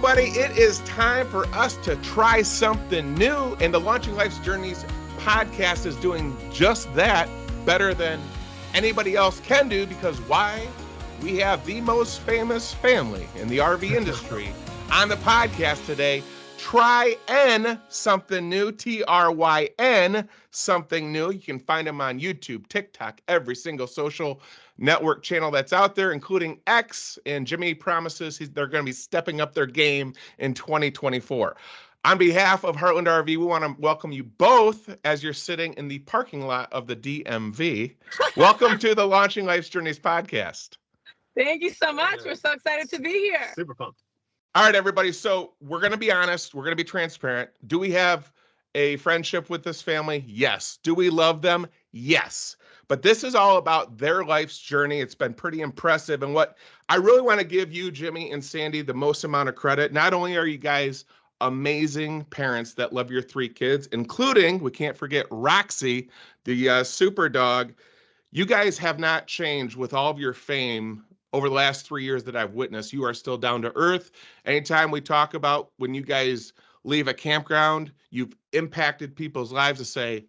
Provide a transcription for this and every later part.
everybody. It is time for us to try something new, and the Launching Life's Journeys podcast is doing just that better than anybody else can do, because why? We have the most famous family in the RV industry on the podcast today. TryN something new, TRYN something new. You can find them on YouTube, TikTok, every single social network channel that's out there, including X. And Jimmy promises they're going to be stepping up their game in 2024. On behalf of Heartland RV, we want to welcome you both as you're sitting in the parking lot of the DMV. Welcome to the Launching Life's Journeys podcast. Thank you so much. We're so excited to be here. Super pumped. All right, everybody. So we're going to be honest. We're going to be transparent. Do we have a friendship with this family? Yes. Do we love them? Yes. But this is all about their life's journey. It's been pretty impressive. And what I really want to give you, Jimmy and Sandy, the most amount of credit. Not only are you guys amazing parents that love your three kids, including, we can't forget, Roxy, the super dog. You guys have not changed with all of your fame over the last 3 years that I've witnessed. You are still down to earth. Anytime we talk about when you guys leave a campground, you've impacted people's lives to say,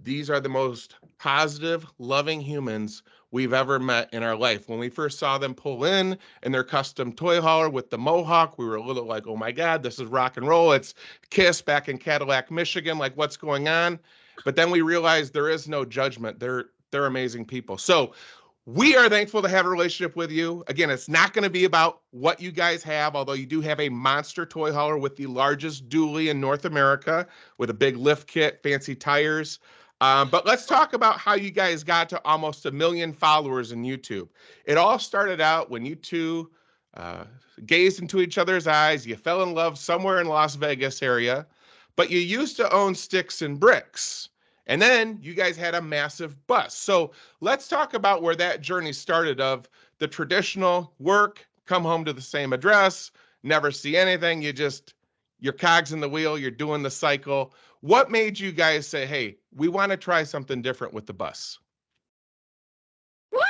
these are the most positive, loving humans we've ever met in our life. When we first saw them pull in their custom toy hauler with the Mohawk, we were a little like, oh my God, this is rock and roll. It's Kiss back in Cadillac, Michigan, like what's going on? But then we realized there is no judgment. They're amazing people. So we are thankful to have a relationship with you. Again, it's not going to be about what you guys have, although you do have a monster toy hauler with the largest dually in North America with a big lift kit, fancy tires. But let's talk about how you guys got to almost 1 million followers in YouTube. It all started out when you two gazed into each other's eyes. You fell in love somewhere in Las Vegas area, but you used to own sticks and bricks. And then you guys had a massive bus. So let's talk about where that journey started of the traditional work, come home to the same address, never see anything. Your cog's in the wheel, you're doing the cycle. What made you guys say, hey, we want to try something different with the bus? Woo!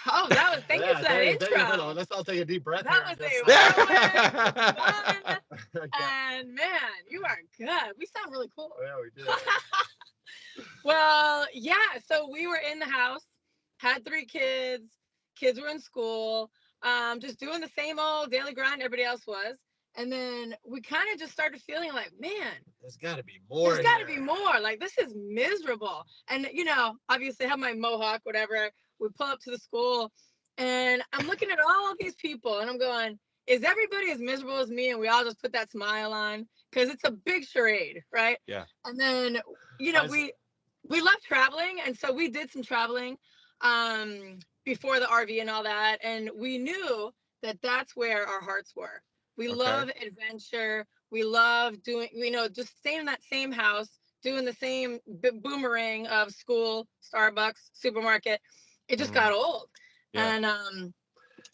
Oh, thank you for that intro. Let's all take a deep breath. That was fun. And man, you are good. We sound really cool. Oh, yeah, we do. Well, yeah, so we were in the house, had 3 kids were in school, just doing the same old daily grind everybody else was. And then we kind of just started feeling like, man, there's got to be more. There's got to be more. Like, this is miserable. And, obviously I have my Mohawk, whatever. We pull up to the school and I'm looking at all of these people and I'm going, is everybody as miserable as me? And we all just put that smile on because it's a big charade, right? Yeah. And then, we love traveling. And so we did some traveling before the RV and all that. And we knew that that's where our hearts were. We love adventure. We love doing, just staying in that same house, doing the same boomerang of school, Starbucks, supermarket. It just got old. Yeah. And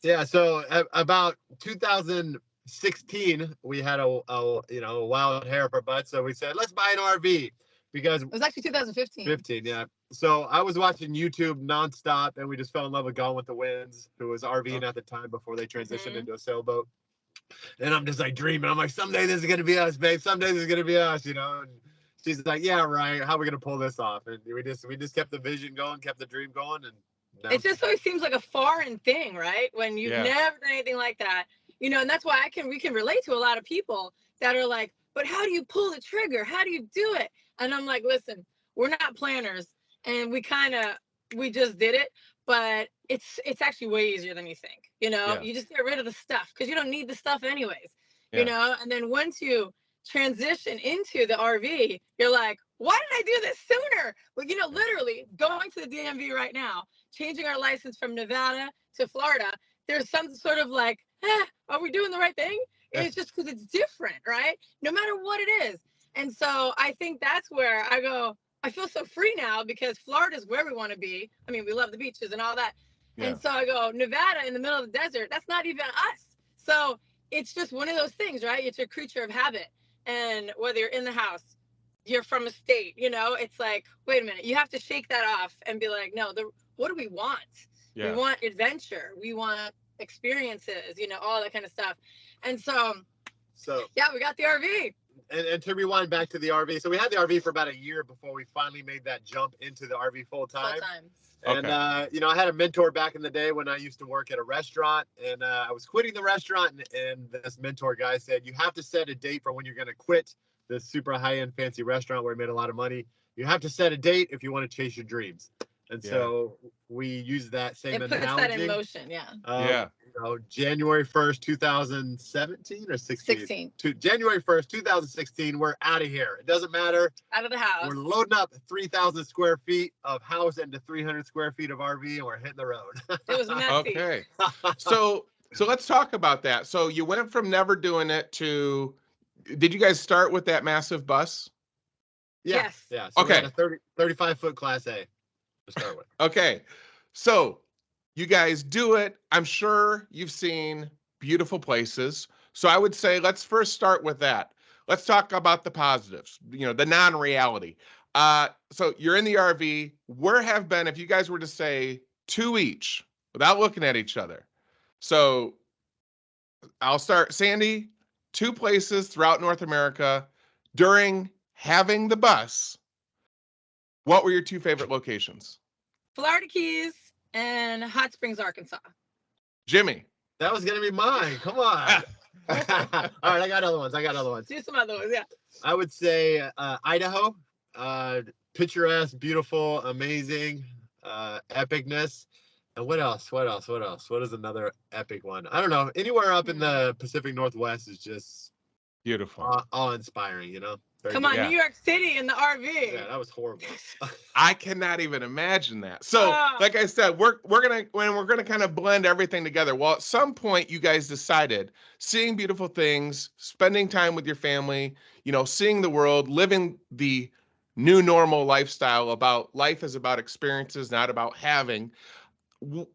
yeah, so about 2016, we had a wild hair of our butt. So we said, let's buy an RV because it was actually 2015. 15, yeah. So I was watching YouTube nonstop and we just fell in love with Gone with the Winds, who was RVing at the time before they transitioned into a sailboat. And I'm just like dreaming. I'm like, someday this is going to be us, babe. Someday this is going to be us, And she's like, yeah, right. How are we going to pull this off? And we just kept the vision going, kept the dream going. And it just always seems like a foreign thing, right? When you've never done anything like that, and that's why we can relate to a lot of people that are like, but how do you pull the trigger? How do you do it? And I'm like, listen, we're not planners. And we just did it. But it's actually way easier than you think, You just get rid of the stuff because you don't need the stuff anyways, And then once you transition into the RV, you're like, why did I do this sooner? Well, literally going to the DMV right now, changing our license from Nevada to Florida, there's some sort of like, are we doing the right thing? It's just because it's different, right? No matter what it is. And so I think that's where I go, I feel so free now because Florida is where we want to be. I mean, we love the beaches and all that. Yeah. And so I go, Nevada in the middle of the desert, that's not even us. So it's just one of those things, right? It's a creature of habit. And whether you're in the house, you're from a state, it's like, wait a minute, you have to shake that off and be like, no, what do we want? Yeah. We want adventure. We want experiences, all that kind of stuff. And so So yeah, we got the RV. And to rewind back to the RV, so we had the RV for about a year before we finally made that jump into the RV full time. And I had a mentor back in the day when I used to work at a restaurant, and I was quitting the restaurant, and this mentor guy said, you have to set a date for when you're going to quit this super high-end fancy restaurant where I made a lot of money. You have to set a date if you want to chase your dreams. And so we use that same analogy. It puts that in motion, January 1st, 2017 or 16? January 1st, 2016, we're out of here. It doesn't matter. Out of the house. We're loading up 3,000 square feet of house into 300 square feet of RV, and we're hitting the road. It was messy. Okay. So let's talk about that. So you went from never doing it to, did you guys start with that massive bus? Yes. Yeah. So we had a 35-foot Class A to start with. Okay. So you guys do it. I'm sure you've seen beautiful places. So I would say let's first start with that. Let's talk about the positives, the non-reality. So you're in the RV. Where have been, if you guys were to say two each without looking at each other. So I'll start. Sandy, two places throughout North America during having the bus. What were your two favorite locations? Florida Keys and Hot Springs, Arkansas. Jimmy. That was going to be mine. Come on. All right, I got other ones. Do some other ones, yeah. I would say Idaho. Picturesque, beautiful, amazing, epicness. And what else? What is another epic one? I don't know. Anywhere up in the Pacific Northwest is just beautiful, awe-inspiring, Come on, New York City in the RV. Yeah, that was horrible. I cannot even imagine that. So, like I said, we're gonna kind of blend everything together. Well, at some point, you guys decided seeing beautiful things, spending time with your family, seeing the world, living the new normal lifestyle. About life is about experiences, not about having.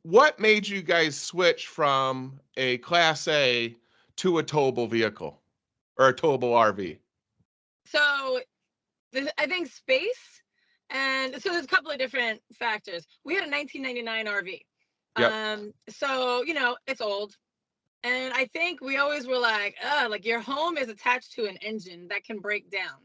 What made you guys switch from a Class A to a towable vehicle or a towable RV? So I think space, and so there's a couple of different factors. We had a 1999 RV. Yep. So, it's old. And I think we always were like your home is attached to an engine that can break down.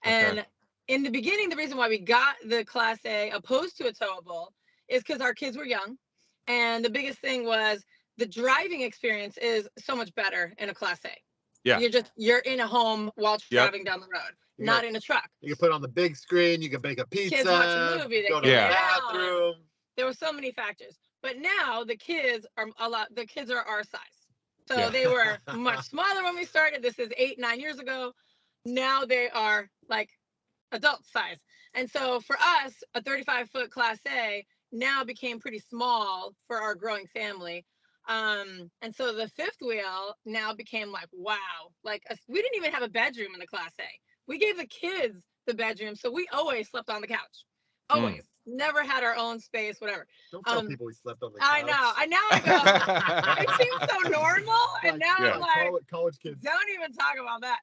And in the beginning, the reason why we got the Class A opposed to a towable is because our kids were young. And the biggest thing was the driving experience is so much better in a Class A. Yeah. You're in a home while driving down the road, not in a truck. You can put on the big screen, you can bake a pizza, kids watch a movie, go to the bathroom. There were so many factors. But now the kids are our size. So they were much smaller when we started. This is 8-9 years ago. Now they are like adult size. And so for us, a 35-foot Class A now became pretty small for our growing family. And so the fifth wheel now became like, wow, we didn't even have a bedroom in the Class A. We gave the kids the bedroom. So we always slept on the couch. Always. Never had our own space, whatever. Don't tell people we slept on the couch. I know. I go, it seems so normal. And now I'm like, college kids. Don't even talk about that.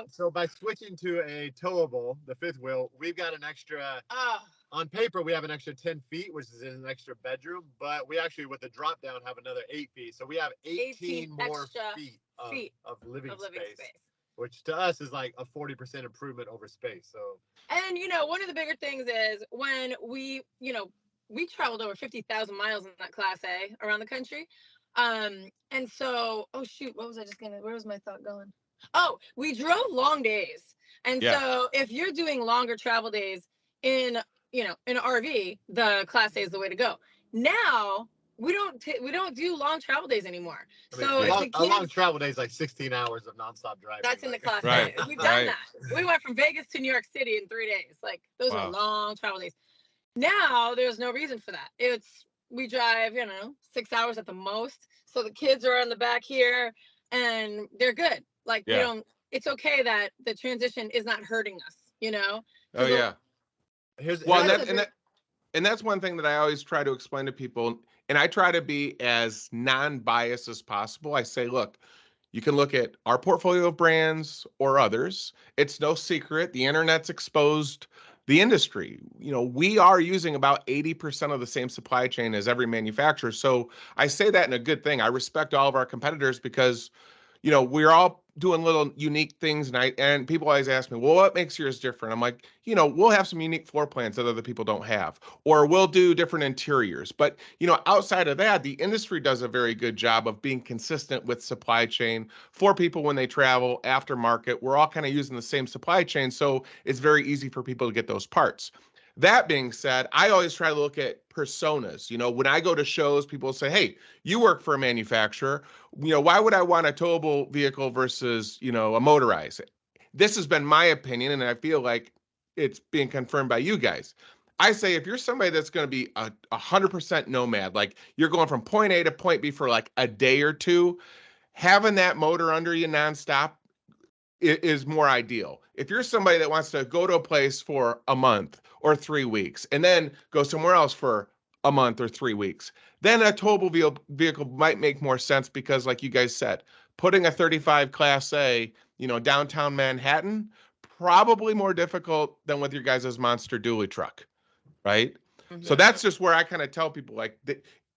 So by switching to a towable, the fifth wheel, we've got an extra, on paper, we have an extra 10 feet, which is in an extra bedroom, but we actually, with the drop down, have another 8 feet. So we have 18 more feet of living space, which to us is like a 40% improvement over space. So, and one of the bigger things is when we traveled over 50,000 miles in that Class A around the country. And so, where was my thought going? Oh, we drove long days. And so if you're doing longer travel days in an RV, the Class A is the way to go. Now we don't do long travel days anymore. A long travel day is like 16 hours of nonstop driving. That's in the Class A. We've done that. We went from Vegas to New York City in 3 days. Like those are long travel days. Now there's no reason for that. We drive, 6 hours at the most. So the kids are on the back here and they're good. Like it's okay that the transition is not hurting us, Oh yeah. And that's one thing that I always try to explain to people, and I try to be as non-biased as possible. I say, look, you can look at our portfolio of brands or others. It's no secret. The internet's exposed the industry. We are using about 80% of the same supply chain as every manufacturer. So I say that in a good thing. I respect all of our competitors because, we're all doing little unique things, and people always ask me, well, what makes yours different? I'm like, we'll have some unique floor plans that other people don't have, or we'll do different interiors. But, outside of that, the industry does a very good job of being consistent with supply chain for people when they travel aftermarket. We're all kind of using the same supply chain, so it's very easy for people to get those parts. That being said, I always try to look at personas. When I go to shows, people say, hey, you work for a manufacturer. Why would I want a towable vehicle versus, a motorized? This has been my opinion, and I feel like it's being confirmed by you guys. I say if you're somebody that's going to be a 100% nomad, like you're going from point A to point B for like a day or two, having that motor under you nonstop is more ideal. If you're somebody that wants to go to a place for a month or 3 weeks and then go somewhere else for a month or 3 weeks, then a towable vehicle might make more sense because, like you guys said, putting a 35 Class A, downtown Manhattan, probably more difficult than with your guys' monster dually truck, right? Mm-hmm. So that's just where I kind of tell people, like,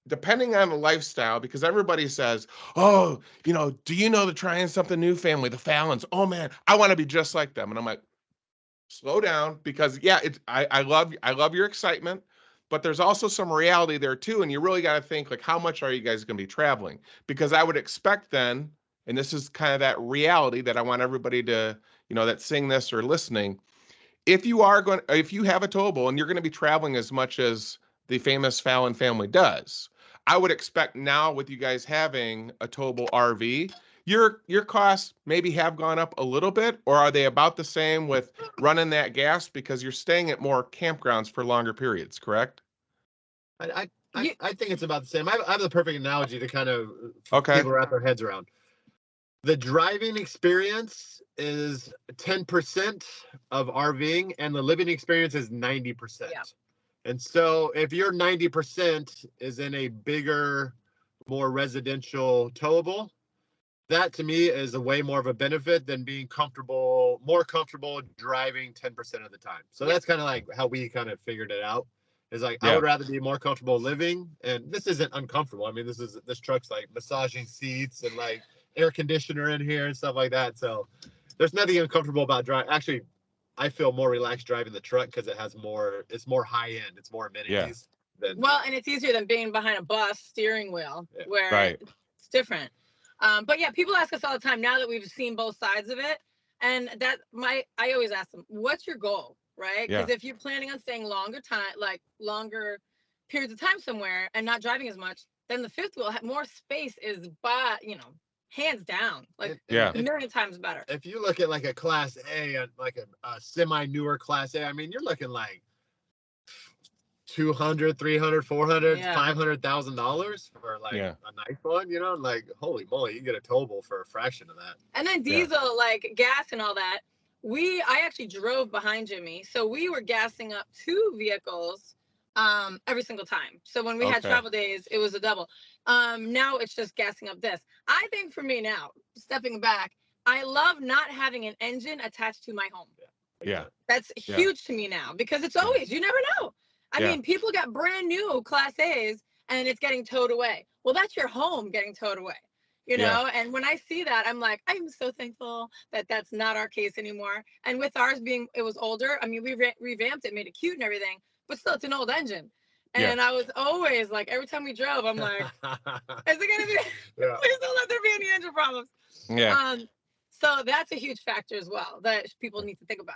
depending on the lifestyle, because everybody says, oh, do you know the Trying Something New family, the Falins? Oh man, I want to be just like them. And I'm like, slow down, because yeah, I love your excitement, but there's also some reality there too. And you really got to think, like, how much are you guys going to be traveling? Because I would expect then, and this is kind of that reality that I want everybody to, that sing this or listening. If you have a towable and you're going to be traveling as much as the famous Falin family does, I would expect now, with you guys having a towable RV, your costs maybe have gone up a little bit, or are they about the same with running that gas because you're staying at more campgrounds for longer periods, correct? I think it's about the same. I have the perfect analogy to kind of people wrap their heads around. The driving experience is 10% of RVing, and the living experience is 90%. Yeah. And so if your 90% is in a bigger, more residential towable, that to me is a way more of a benefit than being more comfortable driving 10% of the time. So that's kind of like how we kind of figured it out. Is like, I would rather be more comfortable living, and this isn't uncomfortable. I mean, this truck's like massaging seats and like air conditioner in here and stuff like that. So there's nothing uncomfortable about driving. Actually, I feel more relaxed driving the truck because it's more high end. It's more amenities. Well, and it's easier than being behind a bus steering wheel where it's different. But yeah, people ask us all the time now that we've seen both sides of it. And I always ask them, what's your goal? Right? Because if you're planning on staying longer periods of time somewhere and not driving as much, then the fifth wheel, more space is hands down, like a million times better. If you look at like a Class A, like a semi-newer Class A, I mean, you're looking like $200, $300, $400, $500,000 for like a nice one, like, holy moly, you can get a towable for a fraction of that. And then diesel, like gas and all that. I actually drove behind Jimmy, so we were gassing up 2 vehicles every single time. So when we had travel days, it was a double. Now it's just gassing up this. I think for me now, stepping back, I love not having an engine attached to my home. Yeah. That's huge to me now, because it's always, you never know. I mean, people got brand new Class A's and it's getting towed away. Well, that's your home getting towed away, and when I see that, I'm like, I'm so thankful that that's not our case anymore. And with ours it was older. I mean, we revamped it, made it cute and everything, but still, it's an old engine. And I was always like, every time we drove, I'm like, is it going to be, please don't let there be any engine problems. Yeah. So that's a huge factor as well that people need to think about.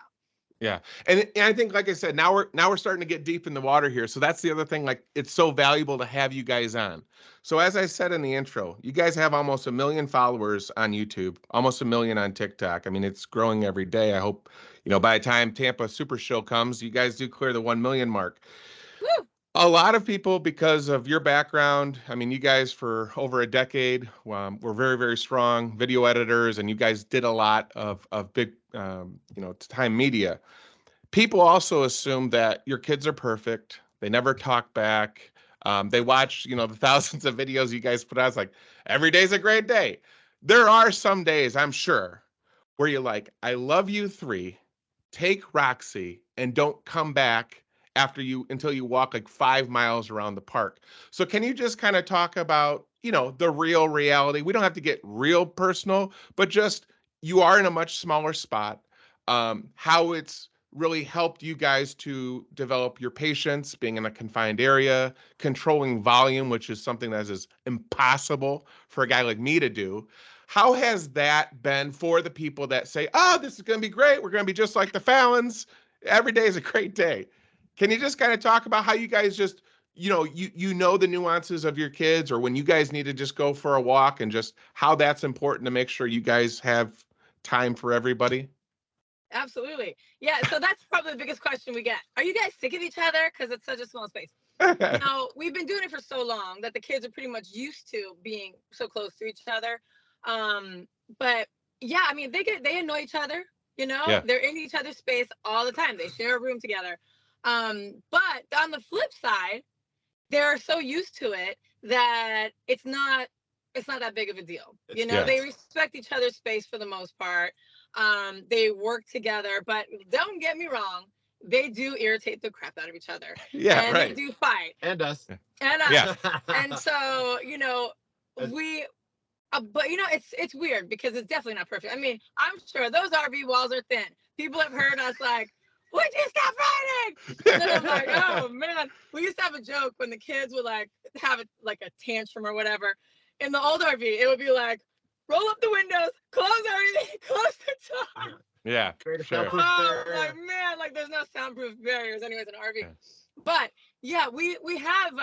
Yeah. And I think, like I said, now we're starting to get deep in the water here. So that's the other thing, like, it's so valuable to have you guys on. So as I said in the intro, you guys have almost 1 million followers on YouTube, almost 1 million on TikTok. I mean, it's growing every day. I hope, by the time Tampa Super Show comes, you guys do clear the 1 million mark. Woo! A lot of people, because of your background, I mean, you guys for over a decade were very, very strong video editors, and you guys did a lot of big, time media. People also assume that your kids are perfect. They never talk back. They watch, the thousands of videos you guys put out. It's like, every day's a great day. There are some days, I'm sure, where you're like, I love you 3, take Roxy, and don't come back until you walk like 5 miles around the park. So can you just kind of talk about, the real reality. We don't have to get real personal, but just you are in a much smaller spot. How it's really helped you guys to develop your patience, being in a confined area, controlling volume, which is something that is impossible for a guy like me to do. How has that been for the people that say, oh, this is going to be great. We're going to be just like the Falins. Every day is a great day. Can you just kind of talk about how you guys just, you know the nuances of your kids, or when you guys need to just go for a walk, and just how that's important to make sure you guys have time for everybody? Absolutely. Yeah. So that's probably the biggest question we get. Are you guys sick of each other? Because it's such a small space. We've been doing it for so long that the kids are pretty much used to being so close to each other. But yeah, I mean, they annoy each other, Yeah. They're in each other's space all the time. They share a room together. But on the flip side, they're so used to it that it's not that big of a deal. They respect each other's space for the most part. They work together, but don't get me wrong, they do irritate the crap out of each other. Yeah, and right. They do fight. And us. And us. Yeah. And so, we but it's weird because it's definitely not perfect. I mean, I'm sure those RV walls are thin. People have heard us like, would you stop fighting? And then I'm like, oh man. We used to have a joke when the kids would have a tantrum or whatever. In the old RV, it would be like, roll up the windows, close everything, close the door. Yeah, sure. Man, there's no soundproof barriers anyways in an RV. Yeah. But yeah, we have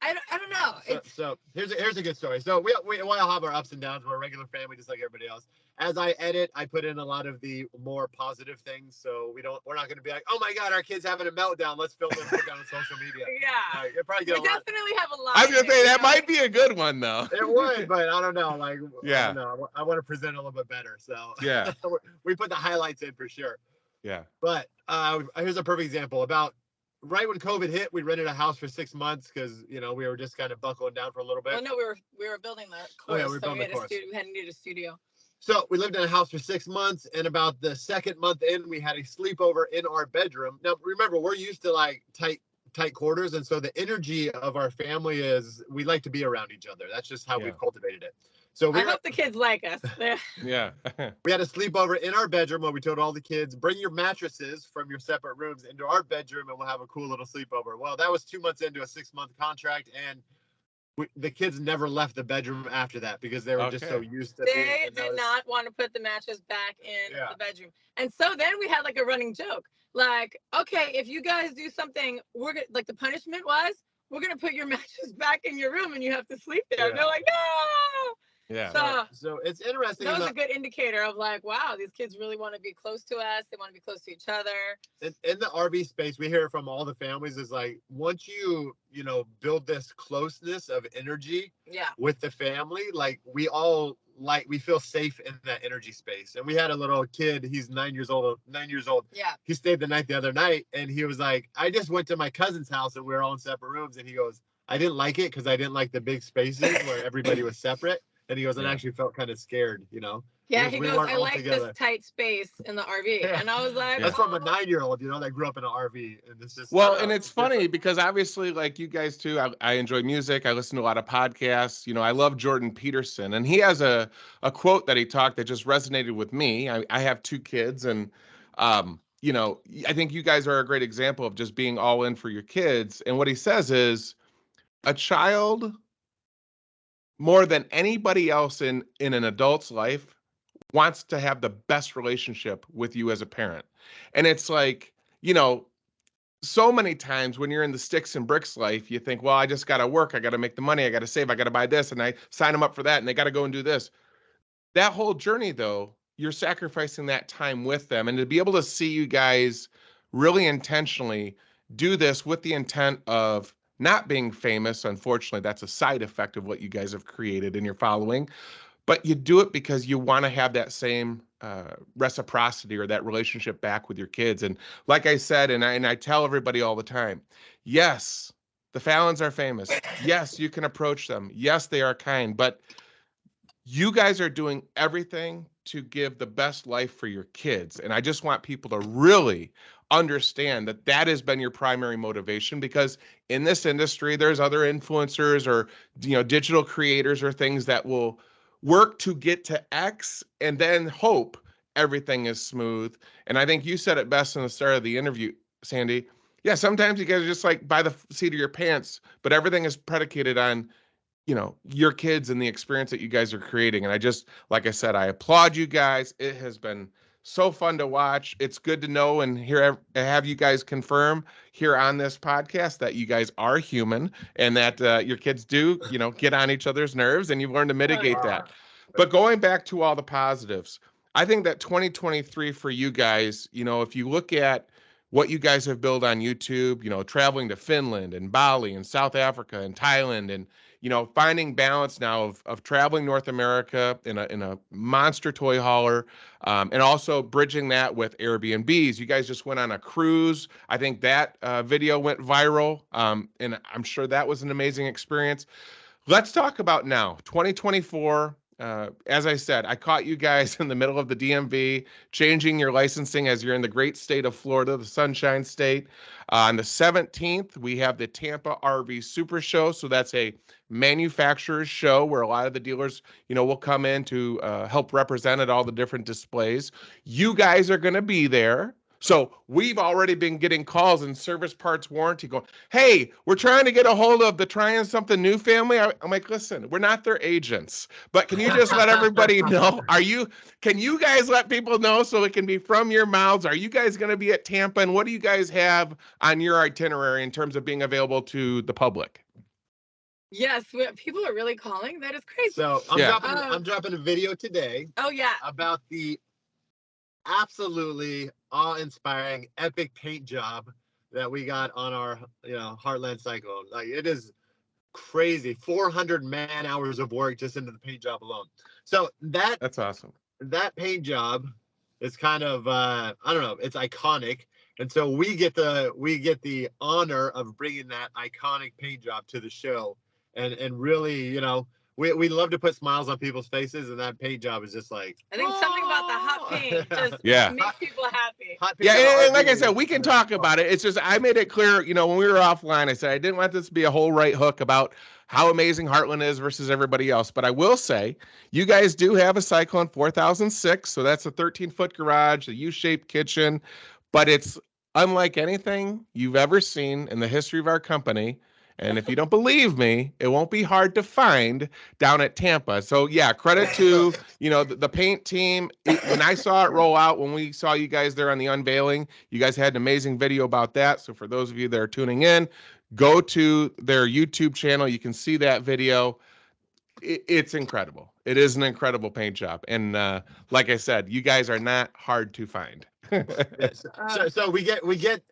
I don't know. So here's a good story. So we all have our ups and downs. We're a regular family just like everybody else. As I edit, I put in a lot of the more positive things. So we're not going to be like, oh my God, our kid's having a meltdown. Let's film it and put it on social media. Yeah. You'll probably get definitely have a lot. I was going to say that might be a good one though. It would, but I don't know. Yeah. I don't know. I want to present a little bit better. So yeah, we put the highlights in for sure. Yeah. But here's a perfect example. About right when COVID hit, we rented a house for 6 months because we were just kind of buckling down for a little bit. Well, no, we were building the course. We were building the course. We had to need a studio. So we lived in a house for 6 months, and about the second month in, we had a sleepover in our bedroom. Now, remember, we're used to tight quarters, and so the energy of our family is we like to be around each other. That's just how we've cultivated it. So I hope the kids like us. Yeah. We had a sleepover in our bedroom where we told all the kids, bring your mattresses from your separate rooms into our bedroom, and we'll have a cool little sleepover. Well, that was 2 months into a 6-month contract, and the kids never left the bedroom after that because they were just so used to it. They did not want to put the mattress back in the bedroom. And so then we had a running joke. Okay, if you guys do something, we're gonna, the punishment was, we're going to put your mattress back in your room and you have to sleep there. And they're like, no! Yeah. So it's interesting. That was a good indicator of wow, these kids really want to be close to us. They want to be close to each other. In the RV space, we hear it from all the families is once you build this closeness of energy with the family, we all we feel safe in that energy space. And we had a little kid, he's 9 years old. Yeah. He stayed the night the other night and he was like, I just went to my cousin's house and we were all in separate rooms. And he goes, I didn't like it because I didn't like the big spaces where everybody was separate. And he goes, I actually felt kind of scared, Yeah, he goes, I like this tight space in the RV. Yeah. And I was like, that's from a 9-year-old, that grew up in an RV. And it's just and it's funny because obviously, like you guys too, I enjoy music. I listen to a lot of podcasts. I love Jordan Peterson. And he has a quote that he talked that just resonated with me. I have 2 kids and, I think you guys are a great example of just being all in for your kids. And what he says is a child, more than anybody else in an adult's life, wants to have the best relationship with you as a parent. And it's so many times when you're in the sticks and bricks life, you think, well, I just got to work. I got to make the money. I got to save. I got to buy this. And I sign them up for that. And they got to go and do this. That whole journey, though, you're sacrificing that time with them. And to be able to see you guys really intentionally do this with the intent of not being famous, unfortunately, that's a side effect of what you guys have created in your following. But you do it because you want to have that same reciprocity or that relationship back with your kids. And like I said, and I tell everybody all the time, yes, the Falins are famous. Yes, you can approach them. Yes, they are kind. But you guys are doing everything to give the best life for your kids. And I just want people to really understand that that has been your primary motivation, because in this industry, there's other influencers or, digital creators or things that will work to get to X and then hope everything is smooth. And I think you said it best in the start of the interview, Sandy. Yeah, sometimes you guys are just like by the seat of your pants, but everything is predicated on, your kids and the experience that you guys are creating. And like I said, I applaud you guys. It has been so fun to watch. It's good to know and have you guys confirm here on this podcast that you guys are human and that your kids do, get on each other's nerves, and you've learned to mitigate that. But going back to all the positives, I think that 2023 for you guys, if you look at what you guys have built on YouTube, traveling to Finland and Bali and South Africa and Thailand, and finding balance now of traveling North America in a monster toy hauler, and also bridging that with Airbnbs. You guys just went on a cruise. I think that video went viral, and I'm sure that was an amazing experience. Let's talk about now, 2024. As I said, I caught you guys in the middle of the DMV, changing your licensing as you're in the great state of Florida, the Sunshine State. On the 17th, we have the Tampa RV Super Show. So that's a manufacturer's show where a lot of the dealers, will come in to help represent at all the different displays. You guys are going to be there. So we've already been getting calls in service parts warranty going, hey, we're trying to get a hold of the TryNSomethingNew family. I'm like, listen, we're not their agents, but can you just let everybody know? Can you guys let people know so it can be from your mouths? Are you guys going to be at Tampa? And what do you guys have on your itinerary in terms of being available to the public? Yes, people are really calling. That is crazy. So I'm dropping a video today. Oh, yeah. About the absolutely awe-inspiring epic paint job that we got on our Heartland Cyclone. Like, it is crazy. 400 man hours of work just into the paint job alone. So that's awesome. That paint job is kind of I don't know, it's iconic, and so we get the honor of bringing that iconic paint job to the show, and really, we love to put smiles on people's faces, and that paint job is just like, I think something about the hot paint just makes people happy. And like I said, we can talk about it. It's just, I made it clear, when we were offline, I said I didn't want this to be a whole right hook about how amazing Heartland is versus everybody else. But I will say, you guys do have a Cyclone 4006, so that's a 13-foot garage, a U-shaped kitchen, but it's unlike anything you've ever seen in the history of our company. And if you don't believe me, it won't be hard to find down at Tampa. So yeah, credit to, the paint team. When I saw it roll out, when we saw you guys there on the unveiling, you guys had an amazing video about that. So for those of you that are tuning in, go to their YouTube channel. You can see that video. It's incredible. It is an incredible paint job. And like I said, you guys are not hard to find. So we get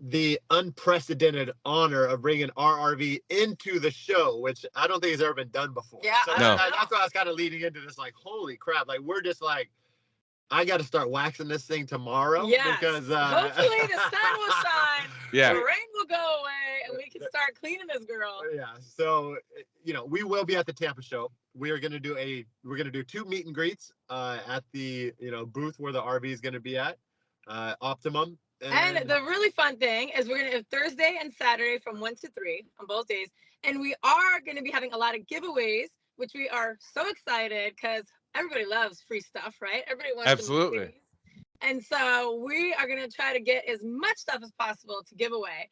the unprecedented honor of bringing RRV into the show, which I don't think has ever been done before. Yeah, so that's why I was kind of leading into this, like, holy crap, like, we're just like, I got to start waxing this thing tomorrow. Yes. Because hopefully the sun will shine, yeah, the rain will go away, and we can start cleaning this girl. Yeah, so we will be at the Tampa show. We're gonna do 2 meet and greets at the booth where the RV is gonna be at, Optimum. And the really fun thing is we're going to have Thursday and Saturday from 1 to 3 on both days. And we are going to be having a lot of giveaways, which we are so excited because everybody loves free stuff, right? Everybody wants absolutely. And so we are going to try to get as much stuff as possible to give away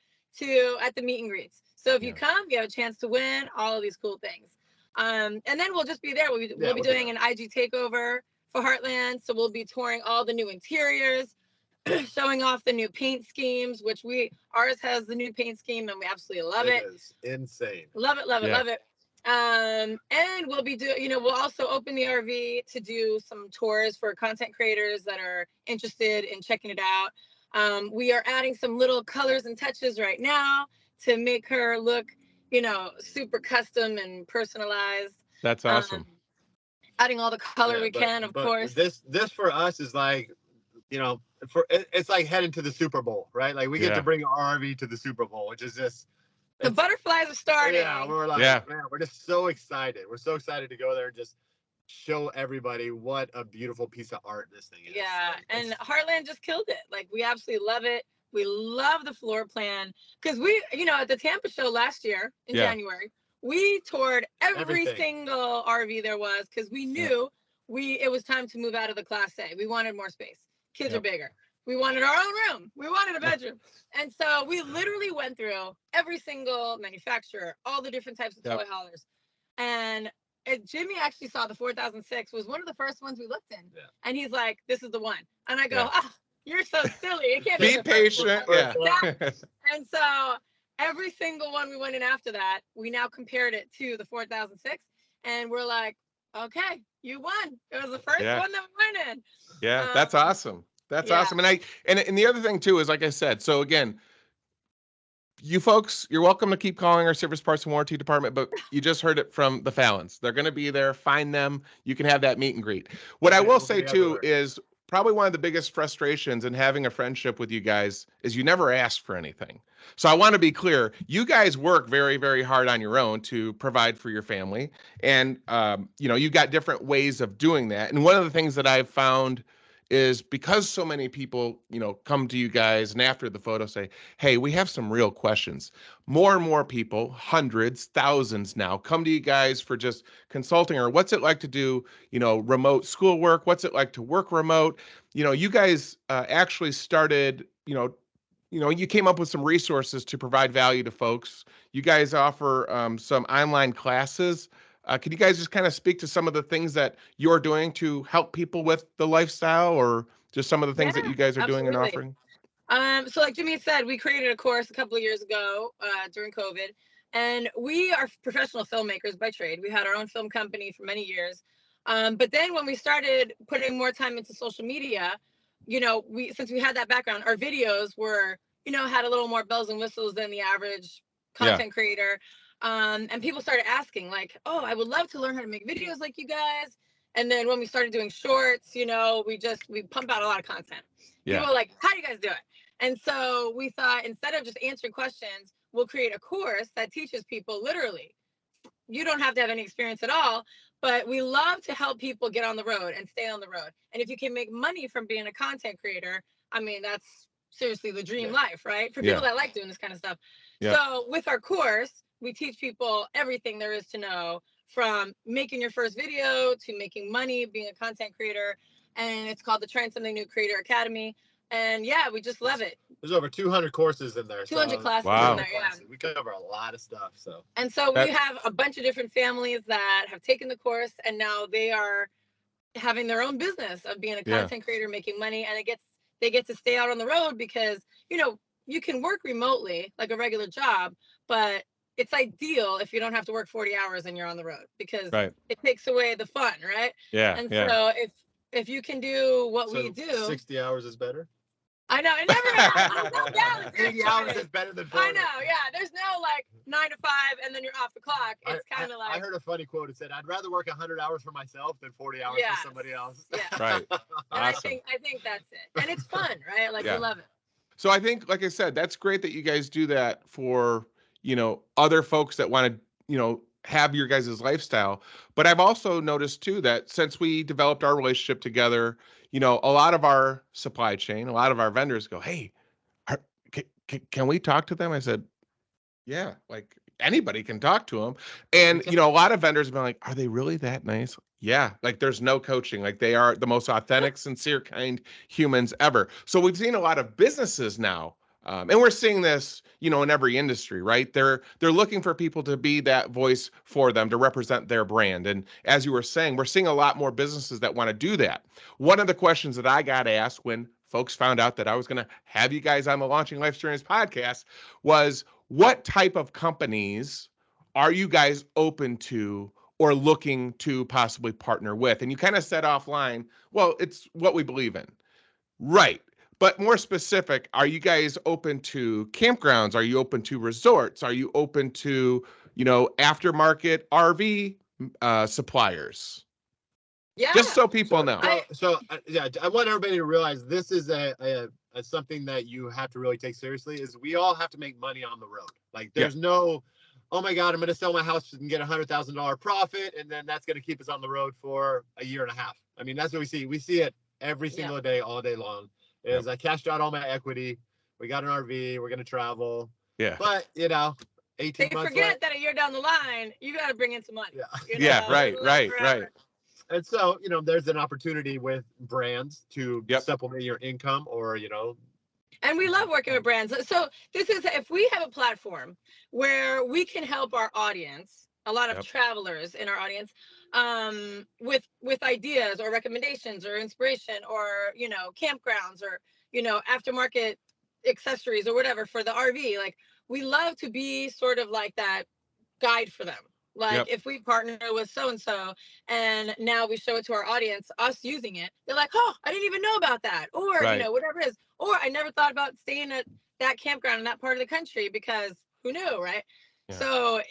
at the meet and greets. So if you come, you have a chance to win all of these cool things. And then we'll just be there. We'll be doing an IG takeover for Heartland. So we'll be touring all the new interiors, showing off the new paint schemes, which ours has the new paint scheme, and we absolutely love it. It is insane. Love it. And we'll be we'll also open the RV to do some tours for content creators that are interested in checking it out. We are adding some little colors and touches right now to make her look, super custom and personalized. That's awesome. Adding all the color we can, of course. This for us is like, it's like heading to the Super Bowl, right? Like, we get to bring our RV to the Super Bowl, which is just, the butterflies are starting. Yeah, we're like, man, we're just so excited. We're so excited to go there and just show everybody what a beautiful piece of art this thing is. Yeah, Like, and Heartland just killed it. Like, we absolutely love it. We love the floor plan because we, at the Tampa show last year in January, we toured every single RV there was because we knew it was time to move out of the Class A. We wanted more space. Kids are bigger. We wanted our own room. We wanted a bedroom. And so we literally went through every single manufacturer, all the different types of toy haulers. And Jimmy actually saw the 4006 was one of the first ones we looked in. Yeah. And he's like, this is the one. And I go, you're so silly. It can't be patient. Yeah. And so every single one we went in after that, we now compared it to the 4006. And we're like, okay, you won. It was the first one that we went in. Yeah, that's awesome. That's awesome. And the other thing too is, like I said, so again, you folks, you're welcome to keep calling our service parts and warranty department, but you just heard it from the Falins. They're going to be there. Find them. You can have that meet and greet. What I will say too is probably one of the biggest frustrations in having a friendship with you guys is you never ask for anything. So I want to be clear. You guys work very, very hard on your own to provide for your family. And, you've got different ways of doing that. And one of the things that I've found is because so many people, come to you guys and after the photo say, hey, we have some real questions. More and more people, hundreds, thousands now, come to you guys for just consulting or what's it like to do, remote schoolwork? What's it like to work remote? You guys actually started, you came up with some resources to provide value to folks. You guys offer some online classes. Can you guys just kind of speak to some of the things that you're doing to help people with the lifestyle or just some of the things that you guys are doing and offering? So like Jimmy said, we created a course a couple of years ago during COVID, and we are professional filmmakers by trade. We had our own film company for many years. But then when we started putting more time into social media, since we had that background, our videos were, had a little more bells and whistles than the average content creator. And people started asking like, oh, I would love to learn how to make videos like you guys. And then when we started doing shorts, we pump out a lot of content. People were like, how do you guys do it? And so we thought, instead of just answering questions, we'll create a course that teaches people literally. You don't have to have any experience at all, but we love to help people get on the road and stay on the road. And if you can make money from being a content creator, I mean, that's seriously the dream life, right? For people that like doing this kind of stuff. So with our course, we teach people everything there is to know, from making your first video to making money, being a content creator. And it's called the TryNSomethingNew Creator Academy. And we just love it. There's over 200 courses in there. 200 classes in there, We cover a lot of stuff. And so we have a bunch of different families that have taken the course, and now they are having their own business of being a content creator, making money, and they get to stay out on the road because, you can work remotely like a regular job, but it's ideal if you don't have to work 40 hours and you're on the road because it takes away the fun, right? Yeah. And so if you can do what we do, 60 hours is better. I know. It never 80 hours is better than 40. I know. Yeah. There's no like 9 to 5 and then you're off the clock. It's kind of like. I heard a funny quote. It said, "I'd rather work 100 hours for myself than 40 hours for somebody else." Yeah. Right. And awesome. I think that's it. And it's fun, right? Like we love it. So I think, like I said, that's great that you guys do that for, other folks that want to, have your guys' lifestyle. But I've also noticed too that since we developed our relationship together, a lot of our supply chain, a lot of our vendors go, hey, can we talk to them? I said, yeah, like anybody can talk to them. And, a lot of vendors have been like, are they really that nice? Yeah, like there's no coaching. Like they are the most authentic, sincere, kind humans ever. So we've seen a lot of businesses now. And we're seeing this, in every industry, right? They're looking for people to be that voice for them, to represent their brand. And as you were saying, we're seeing a lot more businesses that want to do that. One of the questions that I got asked when folks found out that I was going to have you guys on the Launching Life's Journeys podcast was, what type of companies are you guys open to or looking to possibly partner with? And you kind of said offline, well, it's what we believe in. Right. But more specific, are you guys open to campgrounds? Are you open to resorts? Are you open to, aftermarket RV suppliers? Yeah. Just so people know. I want everybody to realize this is a something that you have to really take seriously. Is we all have to make money on the road. Like there's no oh my God, I'm going to sell my house and get $100,000 profit. And then that's going to keep us on the road for a year and a half. I mean, that's what we see. We see it every single day, all day long. Is I cashed out all my equity. We got an RV. We're going to travel. Yeah. But, 18 they months forget that a year down the line, you got to bring in some money. Yeah. Right. And so, there's an opportunity with brands to supplement your income or, And we love working with brands. So if we have a platform where we can help our audience, a lot of travelers in our audience, with ideas or recommendations or inspiration or, campgrounds or, aftermarket accessories or whatever for the RV, like we love to be sort of like that guide for them. Like if we partner with so-and-so and now we show it to our audience, us using it, they're like, oh, I didn't even know about that. Or, whatever it is. Or I never thought about staying at that campground in that part of the country because who knew, right? Yeah. So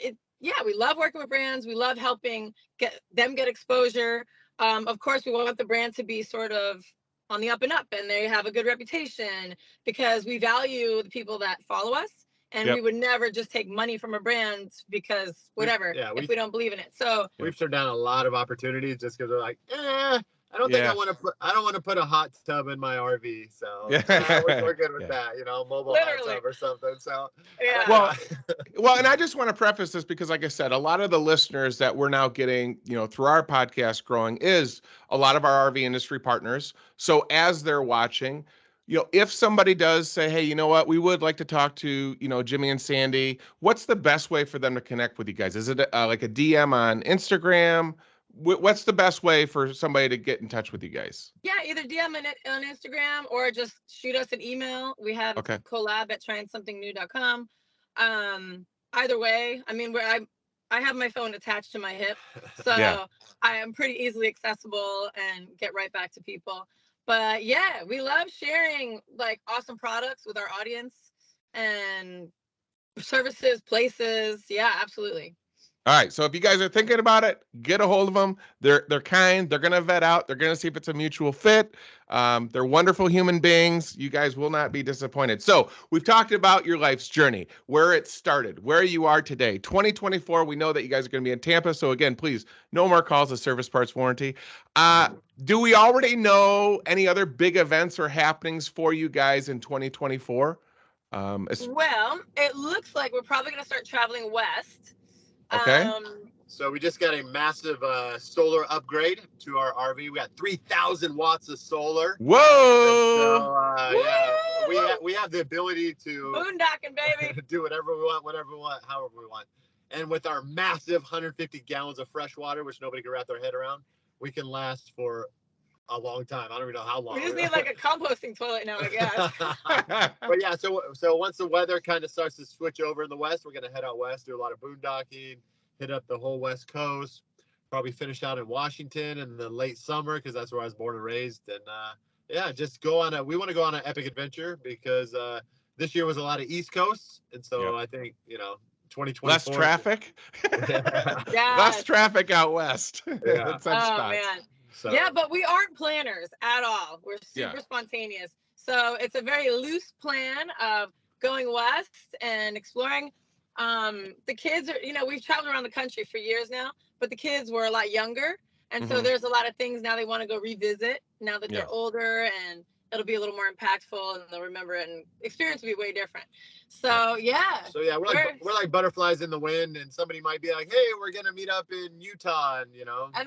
we love working with brands. We love helping get exposure. Of course, we want the brand to be sort of on the up and up and they have a good reputation because we value the people that follow us. And we would never just take money from a brand because whatever, if we don't believe in it. So we've turned down a lot of opportunities just because they're like, I don't think I want to put a hot tub in my RV. So we're good with that, mobile hot tub or something. So well, and I just want to preface this because, like I said, a lot of the listeners that we're now getting, through our podcast growing is a lot of our RV industry partners. So as they're watching, if somebody does say, hey, you know what, we would like to talk to, Jimmy and Sandy, what's the best way for them to connect with you guys? Is it like a DM on Instagram? What's the best way for somebody to get in touch with you guys? Yeah, either DM on Instagram or just shoot us an email. We have collab at TryNSomethingNew.com. Either way, I mean, I have my phone attached to my hip, so I am pretty easily accessible and get right back to people. But we love sharing like awesome products with our audience and services, places. Yeah, absolutely. All right. So if you guys are thinking about it, get a hold of them. They're kind. They're going to vet out. They're going to see if it's a mutual fit. They're wonderful human beings. You guys will not be disappointed. So we've talked about your life's journey, where it started, where you are today. 2024, we know that you guys are going to be in Tampa. So again, please, no more calls of service parts warranty. Do we already know any other big events or happenings for you guys in 2024? Well, it looks like we're probably going to start traveling west. Okay. So we just got a massive solar upgrade to our RV. We got 3,000 watts of solar. Whoa! So, we have the ability to boondocking, baby. Do whatever we want, however we want. And with our massive 150 gallons of fresh water, which nobody can wrap their head around, we can last for a long time. I don't even know how long. We just need like a composting toilet now, I guess. But so once the weather kind of starts to switch over in the west, we're going to head out west, do a lot of boondocking, hit up the whole West Coast, probably finish out in Washington in the late summer because that's where I was born and raised. And just we want to go on an epic adventure because this year was a lot of East Coast. And so I think, 2024. Less traffic. Less traffic out west. Man. So. Yeah, but we aren't planners at all. We're super spontaneous. So it's a very loose plan of going west and exploring. The kids are, we've traveled around the country for years now, but the kids were a lot younger. And so there's a lot of things now they want to go revisit now that they're older, and it'll be a little more impactful and they'll remember it, and experience will be way different. So we're like butterflies in the wind, and somebody might be like, hey, we're going to meet up in Utah, and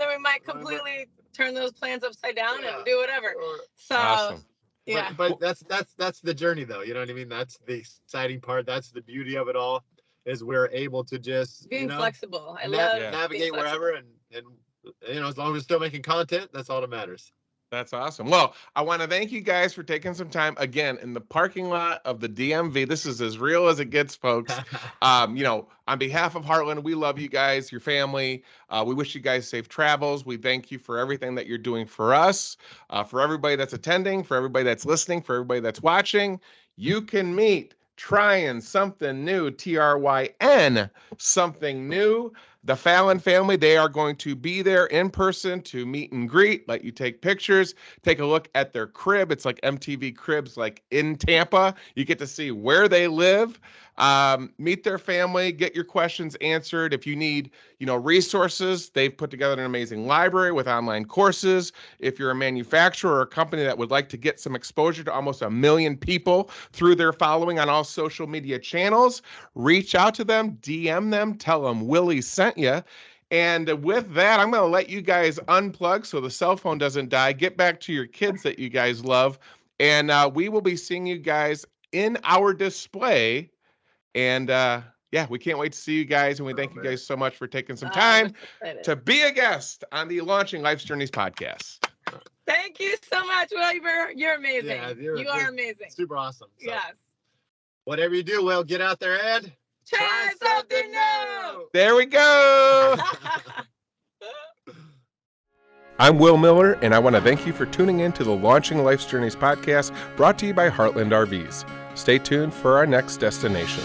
then we might completely turn those plans upside down and do whatever. So awesome. Yeah. But that's the journey though. You know what I mean? That's the exciting part. That's the beauty of it all, is we're able to just being flexible. I love navigate wherever, and as long as we're still making content, that's all that matters. That's awesome. Well, I want to thank you guys for taking some time again in the parking lot of the DMV. This is as real as it gets, folks. On behalf of Heartland, we love you guys, your family. We wish you guys safe travels. We thank you for everything that you're doing for us, for everybody that's attending, for everybody that's listening, for everybody that's watching. You can meet Trying Something New, TRYN Something New. the Falin family, they are going to be there in person to meet and greet, let you take pictures, take a look at their crib. It's like MTV Cribs, like in Tampa. You get to see where they live, meet their family, get your questions answered. If you need, resources, they've put together an amazing library with online courses. If you're a manufacturer or a company that would like to get some exposure to almost 1 million people through their following on all social media channels, reach out to them, DM them, tell them Willie sent you. And with that, I'm going to let you guys unplug so the cell phone doesn't die. Get back to your kids that you guys love. And we will be seeing you guys in our display. And we can't wait to see you guys. And we thank you guys so much for taking some time to be a guest on the Launching Life's Journeys podcast. Thank you so much, Will. You're amazing. Yeah, you are amazing. Super awesome. So. Yes. Whatever you do, Will, get out there and try something new. There we go. I'm Will Miller, and I want to thank you for tuning in to the Launching Life's Journeys podcast, brought to you by Heartland RVs. Stay tuned for our next destination.